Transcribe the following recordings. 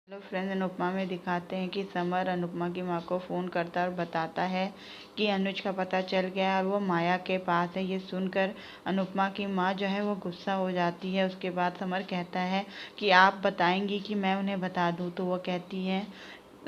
Hello friends, Anupama में दिखाते हैं कि समर अनुपमा की माँ को फ़ोन करता है और बताता है कि अनुज का पता चल गया है और वो माया के पास है। ये सुनकर अनुपमा की माँ जो है वो गुस्सा हो जाती है। उसके बाद समर कहता है कि आप बताएंगी कि मैं उन्हें बता दूँ। तो वो कहती है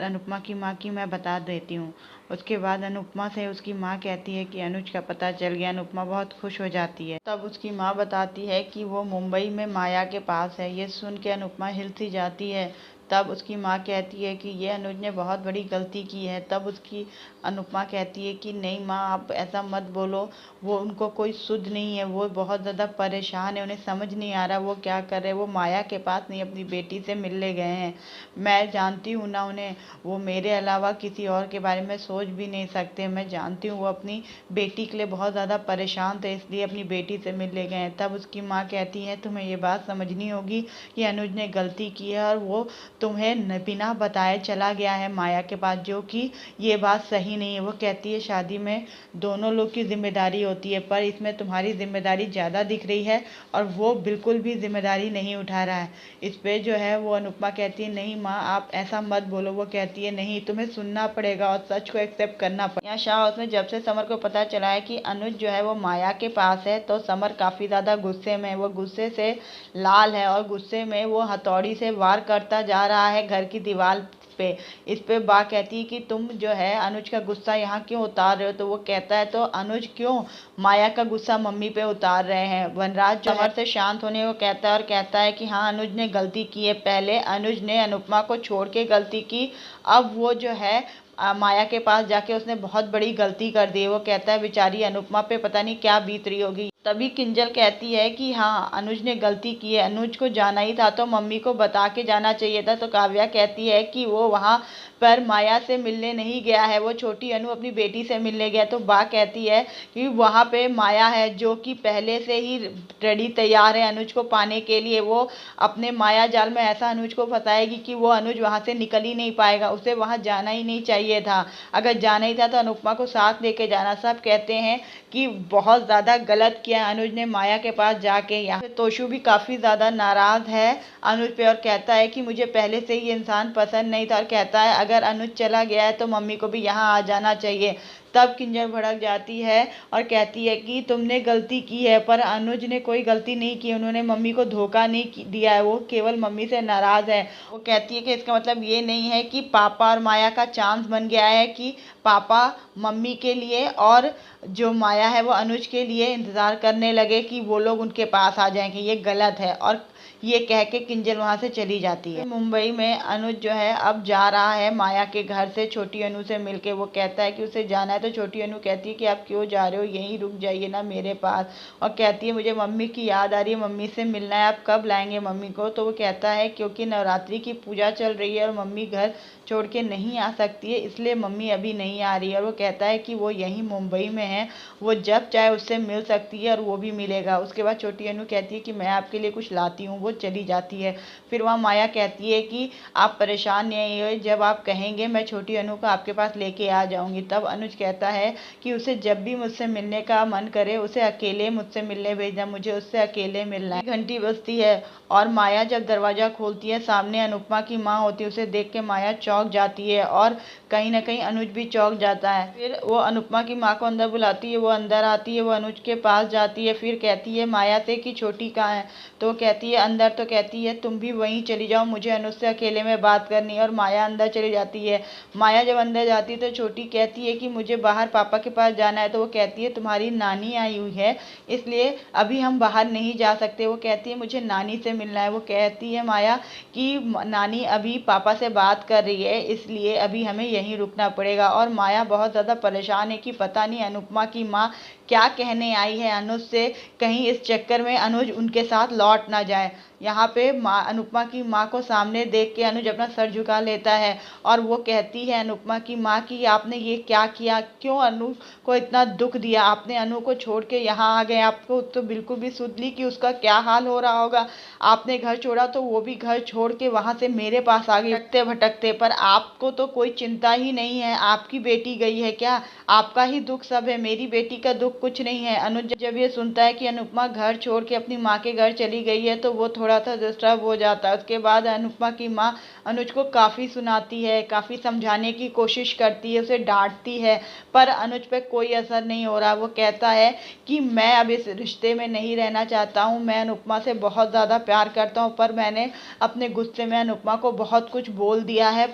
अनुपमा की माँ की मैं बता देती हूँ। उसके बाद अनुपमा से उसकी माँ कहती है कि अनुज का पता चल गया। अनुपमा बहुत खुश हो जाती है। तब उसकी माँ बताती है कि वो मुंबई में माया के पास है। ये सुन के अनुपमा हिल सी जाती है। तब उसकी माँ कहती है कि ये अनुज ने बहुत बड़ी गलती की है। तब उसकी अनुपमा कहती है कि नहीं माँ, आप ऐसा मत बोलो। वो उनको कोई सुध नहीं है, वो बहुत ज़्यादा परेशान है, उन्हें समझ नहीं आ रहा वो क्या कर रहे हैं। वो माया के पास नहीं, अपनी बेटी से मिलने गए हैं। मैं जानती हूँ ना उन्हें, वो मेरे अलावा किसी और के बारे में सोच भी नहीं सकते। मैं जानती हूँ वो अपनी बेटी के लिए बहुत ज़्यादा परेशान थे, इसलिए अपनी बेटी से मिलने गए हैं। तब उसकी माँ कहती है तुम्हें ये बात समझनी होगी कि अनुज ने गलती की है और वो तुम्हें बिना बताए चला गया है माया के पास, जो कि ये बात सही नहीं है। वो कहती है शादी में दोनों लोग की जिम्मेदारी होती है, पर इसमें तुम्हारी जिम्मेदारी ज़्यादा दिख रही है और वो बिल्कुल भी जिम्मेदारी नहीं उठा रहा है। इस पे जो है वो अनुपमा कहती है नहीं माँ, आप ऐसा मत बोलो। वो कहती है नहीं, तुम्हें सुनना पड़ेगा और सच को एक्सेप्ट करना पड़ेगा। यहाँ शाह हाउस में जब से समर को पता चला है कि अनुज जो है वो माया के पास है, तो समर काफ़ी ज़्यादा गुस्से में है। वो गुस्से से लाल है और गुस्से में वो हथौड़ी से वार करता जा रहा है घर की दीवार पे। इस पे बा कहती है कि तुम जो है अनुज का गुस्सा यहाँ क्यों उतार रहे हो। तो वो कहता है तो अनुज क्यों माया का गुस्सा मम्मी पे उतार रहे हैं। वनराज जो समर से शांत होने को कहता है और कहता है कि हाँ, अनुज ने गलती की है। पहले अनुज ने अनुपमा को छोड़ के गलती की, अब वो जो है माया के पास जाके उसने बहुत बड़ी गलती कर दी। वो कहता है बेचारी अनुपमा पे पता नहीं क्या बीत रही होगी। तभी किंजल कहती है कि हाँ, अनुज ने गलती की है, अनुज को जाना ही था तो मम्मी को बता के जाना चाहिए था। तो काव्या कहती है कि वो वहाँ पर माया से मिलने नहीं गया है, वो छोटी अनु अपनी बेटी से मिलने गया। तो बा कहती है कि वहाँ पे माया है जो कि पहले से ही रेडी तैयार है अनुज को पाने के लिए। वो अपने माया जाल में ऐसा अनुज को फंसाएगी कि वो अनुज वहाँ से निकल ही नहीं पाएगा। उसे वहाँ जाना ही नहीं चाहिए था। अगर जाना ही था तो अनुपमा को साथ लेके जाना। सब कहते हैं कि बहुत ज़्यादा गलत किया अनुज ने माया के पास जाके। यहाँ पे तोशु भी काफ़ी ज़्यादा नाराज़ है अनुज पे और कहता है कि मुझे पहले से ही इंसान पसंद नहीं था, और कहता है अगर अनुज चला गया है तो मम्मी को भी यहाँ आ जाना चाहिए। तब किंजल भड़क जाती है और कहती है कि तुमने गलती की है, पर अनुज ने कोई गलती नहीं की। उन्होंने मम्मी को धोखा नहीं दिया है, वो केवल मम्मी से नाराज़ है। वो कहती है कि इसका मतलब ये नहीं है कि पापा और माया का चांस बन गया है कि पापा मम्मी के लिए और जो माया है वो अनुज के लिए इंतज़ार करने लगे कि वो लोग उनके पास आ जाएंगे। ये गलत है। और ये कह के किंजल वहाँ से चली जाती है। मुंबई में अनुज जो है अब जा रहा है माया के घर से छोटी अनु से मिलके। वो कहता है कि उसे जाना है तो छोटी अनु कहती है कि आप क्यों जा रहे हो, यहीं रुक जाइए ना मेरे पास। और कहती है मुझे मम्मी की याद आ रही है, मम्मी से मिलना है, आप कब लाएंगे मम्मी को। तो वो कहता है क्योंकि नवरात्रि की पूजा चल रही है और मम्मी घर छोड़ के नहीं आ सकती है, इसलिए मम्मी अभी नहीं आ रही है। और वो कहता है कि वो यहीं मुंबई में है, वो जब चाहे उससे मिल सकती है और वो भी मिलेगा। उसके बाद छोटी अनु कहती है कि मैं आपके लिए कुछ लाती हूँ। वो चली जाती है। फिर वहाँ माया कहती है कि आप परेशान नहीं हो, जब आप कहेंगे मैं छोटी अनु को आपके पास लेके आ जाऊँगी। तब अनुज कहता है कि उसे जब भी मुझसे मिलने का मन करे उसे अकेले मुझसे मिलने भेजना, मुझे उससे अकेले मिलना है। घंटी बजती है और माया जब दरवाज़ा खोलती है सामने अनुपमा की माँ होती है। उसे देख के माया चौंक जाती है और कहीं ना कहीं अनुज भी चौंक जाता है। फिर वो अनुपमा की माँ को अंदर बुलाती है, वो अंदर आती है, वो अनुज के पास जाती है। फिर कहती है माया से कि छोटी कहाँ है। तो कहती है अंदर। तो कहती है तुम भी वहीं चली जाओ, मुझे अनुज से अकेले में बात करनी है। और माया अंदर चली जाती है। माया जब अंदर जाती है तो छोटी कहती है कि मुझे बाहर पापा के पास जाना है। तो वो कहती है तुम्हारी नानी आई हुई है, इसलिए अभी हम बाहर नहीं जा सकते। वो कहती है मुझे नानी से मिलना है। वो कहती है माया कि नानी अभी पापा से बात कर रही है, इसलिए अभी हमें यहीं रुकना पड़ेगा। और माया बहुत ज़्यादा परेशान है कि पता नहीं अनुपमा की माँ क्या कहने आई है अनुज से, कहीं इस चक्कर में अनुज उनके साथ लौट ना जाए। यहाँ पे माँ अनुपमा की माँ को सामने देख के अनुज अपना सर झुका लेता है और वो कहती है अनुपमा की माँ कि आपने ये क्या किया, क्यों अनु को इतना दुख दिया, आपने अनु को छोड़ के यहाँ आ गए। आपको तो बिल्कुल भी सुध ली कि उसका क्या हाल हो रहा होगा। आपने घर छोड़ा तो वो भी घर छोड़ के वहाँ से मेरे पास आ गई भटकते भटकते, पर आपको तो कोई चिंता ही नहीं है। आपकी बेटी गई है क्या, आपका ही दुख सब है, मेरी बेटी का दुख कुछ नहीं है। अनुज जब ये सुनता है कि अनुपमा घर छोड़ के अपनी माँ के घर चली गई है तो वो थोड़ा सा डिस्टर्ब हो जाता है। उसके बाद अनुपमा की माँ अनुज को काफ़ी सुनाती है, काफ़ी समझाने की कोशिश करती है, उसे डांटती है, पर अनुज पे कोई असर नहीं हो रहा। वो कहता है कि मैं अब इस रिश्ते में नहीं रहना चाहता हूँ, मैं अनुपमा से बहुत ज़्यादा प्यार करता हूँ, पर मैंने अपने गुस्से में अनुपमा को बहुत कुछ बोल दिया है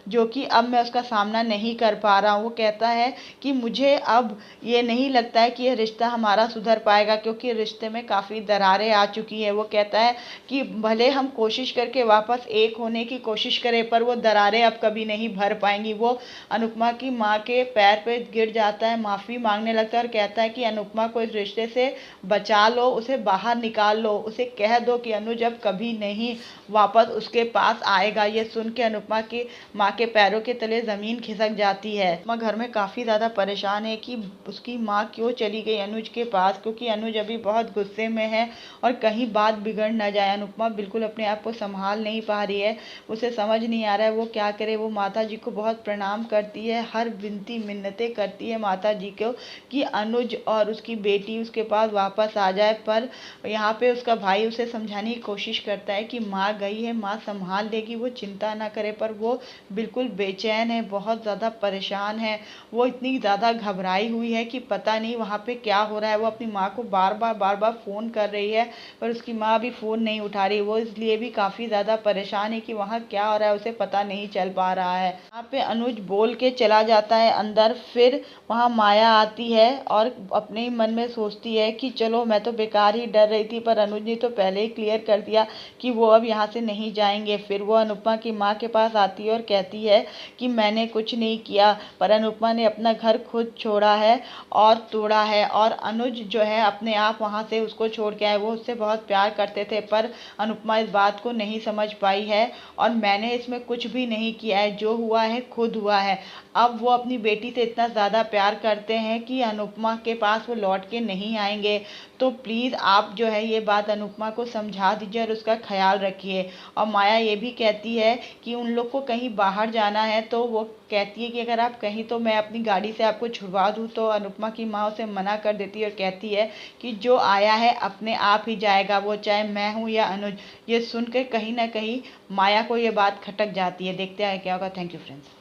जो कि अब मैं उसका सामना नहीं कर पा रहा हूँ। वो कहता है कि मुझे अब ये नहीं लगता है कि यह रिश्ता हमारा सुधर पाएगा, क्योंकि रिश्ते में काफ़ी दरारें आ चुकी हैं। वो कहता है कि भले हम कोशिश करके वापस एक होने की कोशिश करें, पर वो दरारें अब कभी नहीं भर पाएंगी। वो अनुपमा की माँ के पैर पे गिर जाता है, माफ़ी मांगने लगता है और कहता है कि अनुपमा को इस रिश्ते से बचा लो, उसे बाहर निकाल लो, उसे कह दो कि अनुज अब कभी नहीं वापस उसके पास आएगा। ये सुन के अनुपमा की माँ के पैरों के तले ज़मीन खिसक जाती है। अनुपमा घर में काफ़ी ज़्यादा परेशान है कि उसकी माँ क्यों चली गई अनुज के पास, क्योंकि अनुज अभी बहुत गुस्से में है और कहीं बात बिगड़ ना जाए। अनुपमा बिल्कुल अपने आप को संभाल नहीं पा रही है, उसे समझ नहीं आ रहा है वो क्या करे। वो माता जी को बहुत प्रणाम करती है, हर विनती मिन्नतें करती है माता जी को कि अनुज और उसकी बेटी उसके पास वापस आ जाए, पर यहाँ पे उसका भाई उसे समझाने की कोशिश करता है कि माँ गई है, माँ संभाल लेगी, वो चिंता ना करे, पर वो बिल्कुल बेचैन है, बहुत ज़्यादा परेशान है। वो इतनी ज़्यादा घबराई हुई है कि पता नहीं वहाँ पे क्या हो रहा है। वो अपनी माँ को बार बार फ़ोन कर रही है, पर उसकी माँ भी फ़ोन नहीं उठा रही। वो इसलिए भी काफ़ी ज़्यादा परेशान है कि वहाँ क्या हो रहा है उसे पता नहीं चल पा रहा है। यहाँ पे अनुज बोल के चला जाता है अंदर, फिर वहाँ माया आती है और अपने ही मन में सोचती है कि चलो मैं तो बेकार ही डर रही थी, पर अनुज ने तो पहले ही क्लियर कर दिया कि वो अब यहाँ से नहीं जाएंगे। फिर वो अनुपमा की माँ के पास आती है और कहती है कि मैंने कुछ नहीं किया, पर अनुपमा ने अपना घर खुद छोड़ा है और तोड़ा है, और अनुज जो है अपने आप वहाँ से उसको छोड़ के आए। वो उससे बहुत प्यार करते थे, पर अनुपमा इस बात को नहीं समझ पाई है और मैंने इसमें कुछ भी नहीं किया है, जो हुआ है खुद हुआ है। अब वो अपनी बेटी से इतना ज़्यादा प्यार करते हैं कि अनुपमा के पास वो लौट के नहीं आएंगे। तो प्लीज़ आप जो है ये बात अनुपमा को समझा दीजिए और उसका ख्याल रखिए। और माया ये भी कहती है कि उन लोग को कहीं बाहर जाना है, तो वो कहती है कि अगर आप कहीं तो मैं अपनी गाड़ी से आपको छुड़वा दूँ। तो अनुपमा की माँ उसे मना कर देती है और कहती है कि जो आया है अपने आप ही जाएगा, वो चाहे मैं हूँ या अनुज। ये सुनकर कहीं ना कहीं माया को ये बात खटक जाती है। देखते हैं क्या होगा। Thank you friends.